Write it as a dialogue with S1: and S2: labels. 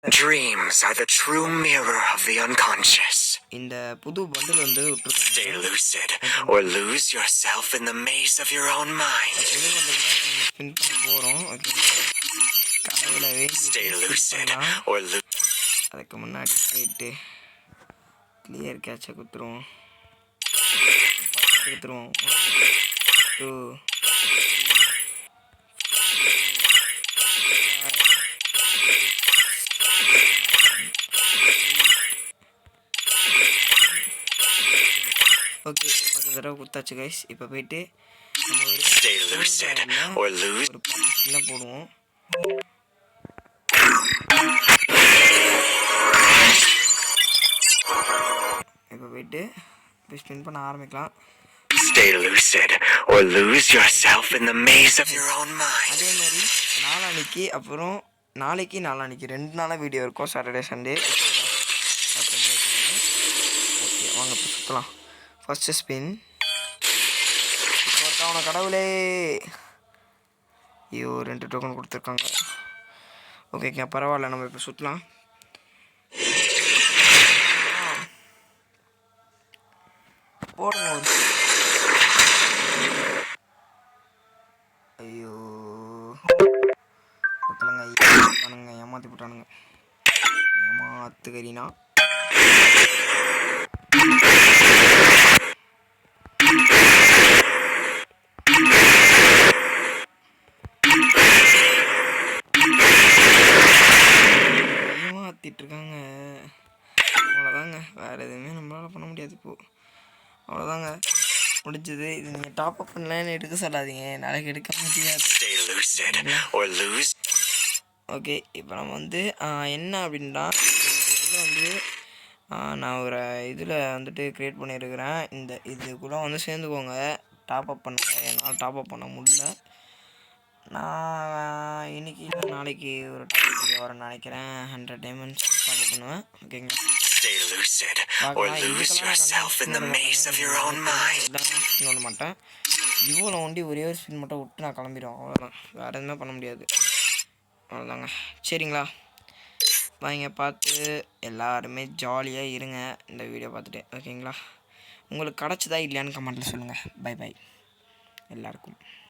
S1: Dreams are the true mirror of the unconscious.
S2: இந்த புது bundle வந்து விட்டுருக்காங்க.
S1: Stay lucid or lose yourself in the maze of your own mind.
S2: புது bundle தான் நம்ம spin பண்ண போகிறோம். கடவுளை
S1: Stay lucid
S2: வேண்டி
S1: or
S2: அதுக்கு முன்னாடி போயிட்டு கிளியர் கேட்சை குத்துருவோம். குத்துருவோம். 2 ஓகே, ஒரு தடவை குத்தாச்சு கைஸ். இப்போ போயிட்டு நம்ம ஒரு பாட்டு போடுவோம். இப்போ போயிட்டு இப்போ ஸ்பின் பண்ண ஆரம்பிக்கலாம்.
S1: Stay lucid or lose yourself in the maze of your own mind.
S2: அதே மாதிரி நாளானிக்கு அப்புறம் நாளைக்கு 2 நாளாக வீடியோ இருக்கும். Saturday Sunday. ஓகே, வாங்க இப்போ சுற்றலாம். First spin. இப்போ கடவுளே, ஐயோ 2 டோக்கன் கொடுத்துருக்காங்க. ஓகேங்க, பரவாயில்ல, நம்ம இப்போ சுற்றலாம். போடுங்க. ஐயோ பக்கலங்க, ஏமாற்றி போட்டானுங்க. ஏமாத்துக்கறினா ஏமாத்திட்டுருக்காங்க. அவ்வளோதாங்க, வேறு எதுவுமே நம்மளால் பண்ண முடியாது. இப்போது அவ்வளோதாங்க, முடிஞ்சது. இது நீங்கள் டாப் அப் பண்ணலன்னு எடுக்க சொல்லாதீங்க, நாளைக்கு எடுக்க முடியாது. ஓகே, இப்போ நம்ம வந்து என்ன அப்படின்னா, இதில் வந்து நான் ஒரு இதில் வந்துட்டு க்ரியேட் பண்ணியிருக்கிறேன். இதுக்குள்ளே வந்து சேர்ந்துக்கோங்க, டாப் அப் பண்ணுங்க. என்னால் டாப் அப் பண்ண முடியல. நான் இன்றைக்கி இல்லை நாளைக்கு ஒரு டாப் வீடியோ வரேன்னு நினைக்கிறேன். 100 டைமண்ட்ஸ் டாப் அப் பண்ணுவேன். ஓகேங்களா? பண்ண மாட்டேன். இவ்வளோ ஒண்டி ஒரே ஒரு ஸ்பின் மட்டும் விட்டு நான் கிளம்பிடுவோம். அவ்வளோதான், வேறு எதுவுமே பண்ண முடியாது. அவ்வளோதாங்க, சரிங்களா? வாங்க, பார்த்து எல்லாருமே ஜாலியாக இருங்க இந்த வீடியோ பார்த்துட்டு. ஓகேங்களா? உங்களுக்கு கிடச்சதா இல்லையான்னு கமெண்ட்டில் சொல்லுங்கள். பை பை எல்லாருக்கும்.